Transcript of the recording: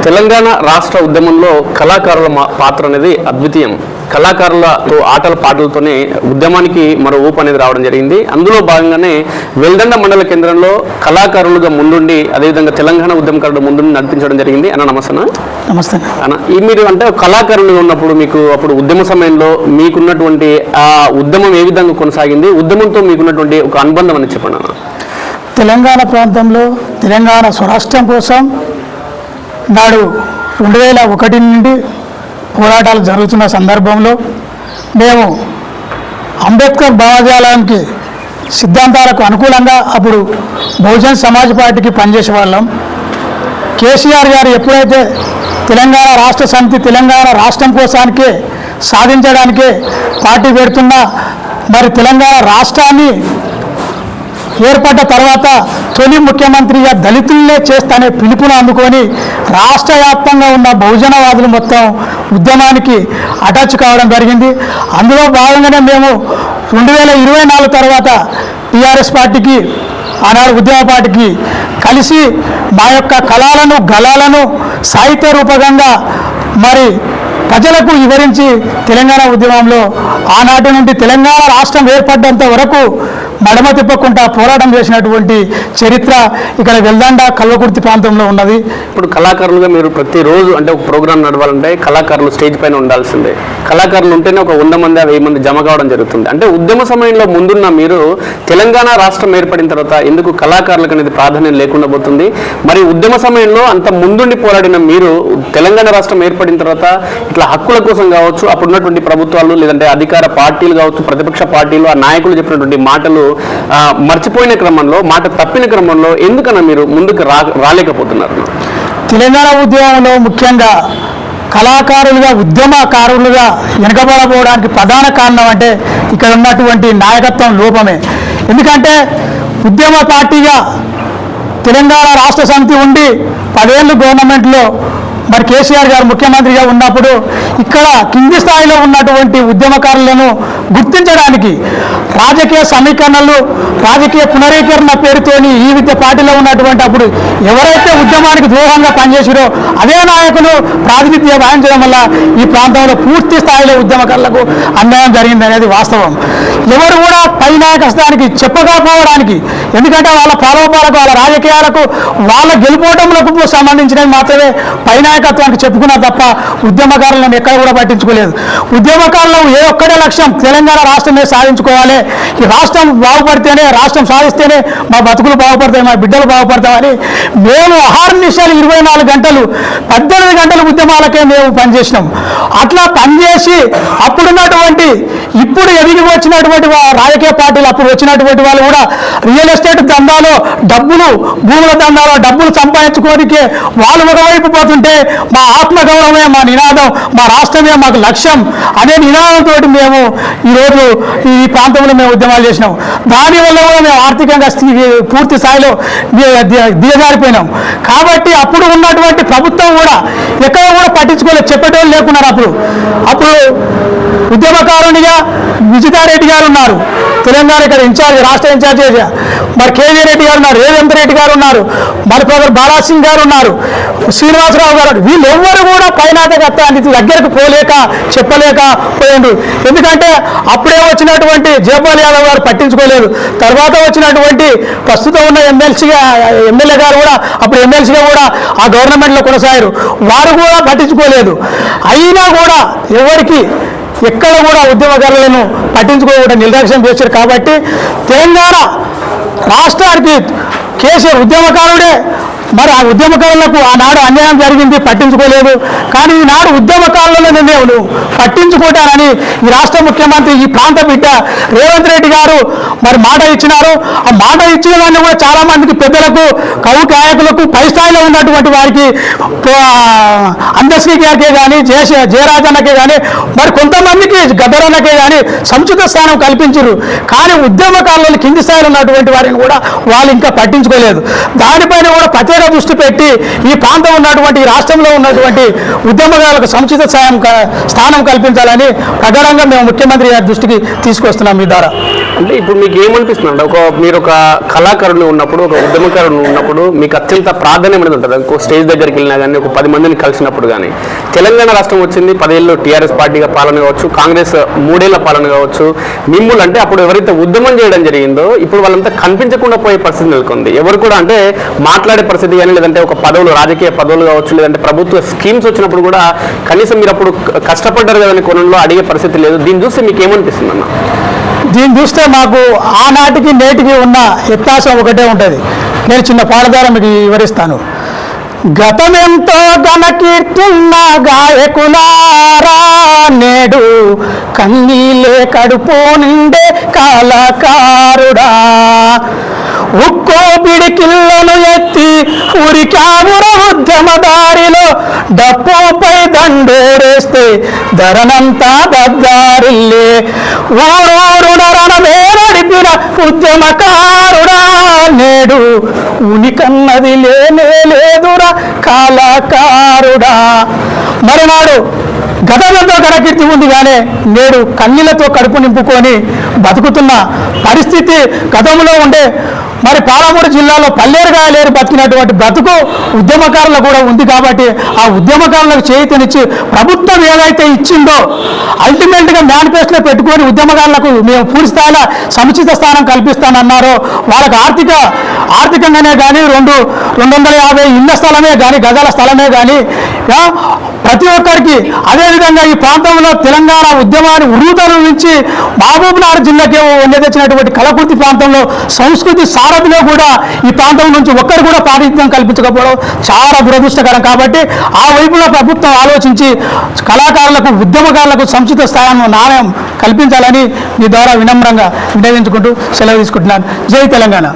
తెలంగాణ రాష్ట్ర ఉద్యమంలో కళాకారుల పాత్ర అనేది అద్వితీయం. కళాకారులతో ఆటల పాటలతోనే ఉద్యమానికి మరో ఊపు అనేది రావడం జరిగింది. అందులో భాగంగానే వెల్దండ మండల కేంద్రంలో కళాకారులుగా ముందుండి అదేవిధంగా తెలంగాణ ఉద్యమకారులు ముందుండి నడిపించడం జరిగింది. అన్న నమస్తే. నమస్తే అన్న, మీరు అంటే కళాకారులుగా ఉన్నప్పుడు మీకు అప్పుడు ఉద్యమ సమయంలో మీకున్నటువంటి ఆ ఉద్యమం ఏ విధంగా కొనసాగింది, ఉద్యమంతో మీకున్నటువంటి ఒక అనుబంధం అని చెప్పండి అన్న. తెలంగాణ ప్రాంతంలో తెలంగాణ స్వరాష్ట్రం కోసం నాడు 2001 నుండి పోరాటాలు జరుగుతున్న సందర్భంలో మేము అంబేద్కర్ భావజాలానికి సిద్ధాంతాలకు అనుకూలంగా అప్పుడు బహుజన్ సమాజ్ పార్టీకి పనిచేసే వాళ్ళం. కేసీఆర్ గారు ఎప్పుడైతే తెలంగాణ రాష్ట్ర సమితి తెలంగాణ రాష్ట్రం కోసానికే సాధించడానికే పార్టీ పెడుతున్నా మరి తెలంగాణ రాష్ట్రాన్ని ఏర్పడ్డ తర్వాత తొలి ముఖ్యమంత్రిగా దళితులనే చేస్తానే పిలుపును అందుకొని రాష్ట్ర వ్యాప్తంగా ఉన్న బహుజనవాదులు మొత్తం ఉద్యమానికి అటాచ్ కావడం జరిగింది. అందులో భాగంగానే మేము 2024 తర్వాత టీఆర్ఎస్ పార్టీకి ఆనాడు ఉద్యమ పార్టీకి కలిసి మా యొక్క కళలను గళాలను సాహిత్య రూపకంగా మరి ప్రజలకు వివరించి తెలంగాణ ఉద్యమంలో ఆనాటి నుండి తెలంగాణ రాష్ట్రం ఏర్పడ్డంత వరకు మడమ తిప్పకుండా పోరాటం చేసినటువంటి చరిత్ర ఇక్కడ వెల్దండ కల్వకుర్తి ప్రాంతంలో ఉన్నది. ఇప్పుడు కళాకారులుగా మీరు ప్రతిరోజు అంటే ఒక ప్రోగ్రాం నడవాలంటే కళాకారులు స్టేజ్ పైన ఉండాల్సిందే. కళాకారులు ఉంటేనే ఒక 100 మంది 1000 మంది జమ కావడం జరుగుతుంది. అంటే ఉద్యమ సమయంలో ముందున్న మీరు తెలంగాణ రాష్ట్రం ఏర్పడిన తర్వాత ఎందుకు కళాకారులకు అనేది ప్రాధాన్యం లేకుండా పోతుంది? మరి ఉద్యమ సమయంలో అంత ముందుండి పోరాడిన మీరు తెలంగాణ రాష్ట్రం ఏర్పడిన తర్వాత ఇట్లా హక్కుల కోసం కావచ్చు, అప్పుడున్నటువంటి ప్రభుత్వాలు లేదంటే అధికార పార్టీలు కావచ్చు, ప్రతిపక్ష పార్టీలు ఆ నాయకులు చెప్పినటువంటి మాటలు మర్చిపోయిన క్రమంలో, మాట తప్పిన క్రమంలో ఎందుకన్నా మీరు ముందుకు రాలేకపోతున్నారు? తెలంగాణ ఉద్యమంలో ముఖ్యంగా కళాకారులుగా ఉద్యమకారులుగా వెనకబడబోవడానికి ప్రధాన కారణం అంటే ఇక్కడ ఉన్నటువంటి నాయకత్వం లోపమే. ఎందుకంటే ఉద్యమ పార్టీగా తెలంగాణ రాష్ట్ర సమితి ఉండి 10 ఏళ్ళు గవర్నమెంట్లో మరి కేసీఆర్ గారు ముఖ్యమంత్రిగా ఉన్నప్పుడు ఇక్కడ కింది స్థాయిలో ఉన్నటువంటి ఉద్యమకారులను గుర్తించడానికి రాజకీయ సమీకరణలు, రాజకీయ పునరీకరణ పేరుతోని ఈ విద్య పార్టీలో ఉన్నటువంటి అప్పుడు ఎవరైతే ఉద్యమానికి ద్రోహంగా పనిచేసారో అదే నాయకులు ప్రాతినిధ్యం వహించడం వల్ల ఈ ప్రాంతంలో పూర్తి స్థాయిలో ఉద్యమకారులకు అన్యాయం జరిగింది అనేది వాస్తవం. ఎవరు కూడా పై నాయకత్వానికి చెప్పకపోవడానికి, ఎందుకంటే వాళ్ళ ప్రలోభాలకు, వాళ్ళ రాజకీయాలకు, వాళ్ళ గెలుపోవటంలకు సంబంధించినవి మాత్రమే పై నాయకత్వానికి చెప్పుకున్నారు తప్ప ఉద్యమకారులను ఎక్కడ కూడా పట్టించుకోలేదు. ఉద్యమకారులకు ఏ ఒక్కడే లక్ష్యం, తెలంగాణ రాష్ట్రమే సాధించుకోవాలి, ఈ రాష్ట్రం బాగుపడితేనే, రాష్ట్రం సాధిస్తేనే మా బతుకులు బాగుపడతాయి, మా బిడ్డలు బాగుపడతామని మేము అహర్నిశలు 24 గంటలు 18 గంటల ఉద్యమాలకే మేము పనిచేసినాం. అట్లా పనిచేసి అప్పుడున్నటువంటి ఇప్పుడు ఎదిగి వచ్చినటువంటి రాజకీయ పార్టీలు అప్పుడు వచ్చినటువంటి వాళ్ళు కూడా రియల్ ఎస్టేట్ దందాలో డబ్బులు, భూముల దందాలో డబ్బులు సంపాదించుకోనికే వాళ్ళు ఒకవైపు పోతుంటే మా ఆత్మగౌరవమే మా నినాదం, మా రాష్ట్రమే మాకు లక్ష్యం అనే నినాదంతో మేము ఈరోజు ఈ ప్రాంతంలో మేము ఉద్యమాలు చేసినాం. దానివల్ల కూడా మేము ఆర్థికంగా పూర్తి స్థాయిలో దిగజారిపోయినాం. కాబట్టి అప్పుడు ఉన్నటువంటి ప్రభుత్వం కూడా ఎక్కడ కూడా పట్టించుకోలేదు, చెప్పేటోళ్ళు లేకున్నారు. అప్పుడు ఉద్యమకారునిగా విజితారెడ్డి గారు ఉన్నారు, తెలంగాణ ఇక్కడ ఇన్ఛార్జ్, రాష్ట్ర ఇన్ఛార్జ్. మరి కేవీ రెడ్డి గారు ఉన్నారు, రేవంత్ రెడ్డి గారు ఉన్నారు, మరి ప్రొఫెసర్ బాలాసింగ్ గారు ఉన్నారు, శ్రీనివాసరావు గారు. వీళ్ళెవ్వరు కూడా పైనాయకత్వానికి దగ్గరకు పోలేక చెప్పలేకపోయిండు. ఎందుకంటే అప్పుడే వచ్చినటువంటి జయపాల్ యాదవ్ గారు పట్టించుకోలేదు. తర్వాత వచ్చినటువంటి ప్రస్తుతం ఉన్న ఎమ్మెల్యే గారు కూడా అప్పుడు ఎమ్మెల్సీగా కూడా ఆ గవర్నమెంట్లో కొనసాగారు, వారు కూడా పట్టించుకోలేదు. అయినా కూడా ఎవరికి ఎక్కడ కూడా ఉద్యమకారులను పట్టించుకోకుండా నిర్లక్ష్యం చేశారు. కాబట్టి తెలంగాణ రాష్ట్రానికి కేసీఆర్ ఉద్యమకారుడే. మరి ఆ ఉద్యమకారులకు ఆనాడు అన్యాయం జరిగింది, పట్టించుకోలేదు. కానీ ఈనాడు ఉద్యమకారులను నేను పట్టించుకుంటానని ఈ రాష్ట్ర ముఖ్యమంత్రి, ఈ ప్రాంత బిడ్డ రేవంత్ రెడ్డి గారు మరి మాట ఇచ్చినారు. ఆ మాట ఇచ్చిన దాన్ని కూడా చాలా మందికి పెద్దలకు, కవు గాయకులకు, పై స్థాయిలో ఉన్నటువంటి వారికి అందశ్రీ గారికే కానీ, జయరాజన్నకే కానీ, మరి కొంతమందికి గద్దరన్నకే కానీ సముచిత స్థానం కల్పించారు. కానీ ఉద్యమకారులను కింది స్థాయిలో ఉన్నటువంటి వారిని కూడా వాళ్ళు ఇంకా పట్టించుకోలేదు. దానిపైన కూడా ప్రత్యేక దృష్టి పెట్టి ఈ ప్రాంతం ఉన్నటువంటి, ఈ రాష్ట్రంలో ఉన్నటువంటి ఉద్యమకారులకు సముచిత స్థానం కల్పించాలని ప్రగాఢంగా మేము ముఖ్యమంత్రి గారి దృష్టికి తీసుకొస్తున్నాం మీ ద్వారా. అంటే ఇప్పుడు మీకు ఏమనిపిస్తుంది అంటే మీరు ఒక కళాకారులు ఉన్నప్పుడు, ఒక ఉద్యమకారులు ఉన్నప్పుడు మీకు అత్యంత ప్రాధాన్యం అనేది ఉంటుంది. ఇంకో స్టేజ్ దగ్గరికి వెళ్ళినా కానీ, ఒక 10 మందిని కలిసినప్పుడు కానీ. తెలంగాణ రాష్ట్రం వచ్చింది, 10 ఏళ్ళు టీఆర్ఎస్ పార్టీగా పాలన కావచ్చు, కాంగ్రెస్ 3 ఏళ్ల పాలన కావచ్చు. మిమ్మల్ని అంటే అప్పుడు ఎవరైతే ఉద్యమం చేయడం జరిగిందో ఇప్పుడు వాళ్ళంతా కనిపించకుండా పోయే పరిస్థితి నెలకొంది. ఎవరు కూడా అంటే మాట్లాడే పరిస్థితి కానీ, లేదంటే ఒక పదవులు, రాజకీయ పదవులు కావచ్చు, లేదంటే ప్రభుత్వ స్కీమ్స్ వచ్చినప్పుడు కూడా కనీసం మీరు అప్పుడు కష్టపడ్డారు కదని కొనంలో అడిగే పరిస్థితి లేదు. దీన్ని చూస్తే మీకు ఏమనిపిస్తుంది అన్న? దీన్ని చూస్తే మాకు ఆనాటికి నేటికి ఉన్న వ్యత్యాసం ఒకటే ఉంటుంది. నేను చిన్న పాట ద్వారా మీకు వివరిస్తాను. గతమెంతో ఘనకీర్తున్న గాయకులారా, నేడు కన్నీలే కడుపు నిండే కళాకారుడా, ఉక్కో పిడికిళ్ళను ఎత్తి ఉరికాముర ఉద్యమ దారిలో, డప్పుపై దండేరేస్తే ధరనంతా బద్దారిల్లే, ఊరూరున రణమే నడిపిన ఉద్యమకారుడా, నేడు ఉనికన్నది లేనే లేదురా కళాకారుడా. మరునాడు గతంలో ఘనకీర్తి ఉంది కానీ నేడు కన్నీళ్లతో కడుపు నింపుకొని బతుకుతున్న పరిస్థితి గతంలో ఉండే మరి పాలమూరు జిల్లాలో పల్లేరుగాయలేరు బతికినటువంటి బ్రతుకు ఉద్యమకారులకు కూడా ఉంది. కాబట్టి ఆ ఉద్యమకారులకు చేయూతనిచ్చి ప్రభుత్వం ఏదైతే ఇచ్చిందో అల్టిమేట్గా మేనిఫెస్టోలో పెట్టుకొని ఉద్యమకారులకు మేము పూర్తి స్థాయిలో సముచిత స్థానం కల్పిస్తానన్నారో, వాళ్ళకు ఆర్థికంగానే కానీ 250 ఇళ్ల స్థలమే కానీ, గజాల స్థలమే కానీ ప్రతి ఒక్కరికి, అదేవిధంగా ఈ ప్రాంతంలో తెలంగాణ ఉద్యమాన్ని ఉరుతల నుంచి మహబూబ్నగర్ జిల్లాకి తెచ్చినటువంటి కలకుర్తి ప్రాంతంలో సంస్కృతి సారథిలో కూడా ఈ ప్రాంతం నుంచి ఒక్కరు కూడా ప్రాతినిధ్యం కల్పించకపోవడం చాలా దురదృష్టకరం. కాబట్టి ఆ వైపులో ప్రభుత్వం ఆలోచించి కళాకారులకు, ఉద్యమకారులకు సముచిత స్థానం నాణ్యం కల్పించాలని మీ ద్వారా వినమ్రంగా వినియోగించుకుంటూ సెలవు తీసుకుంటున్నాను. జై తెలంగాణ.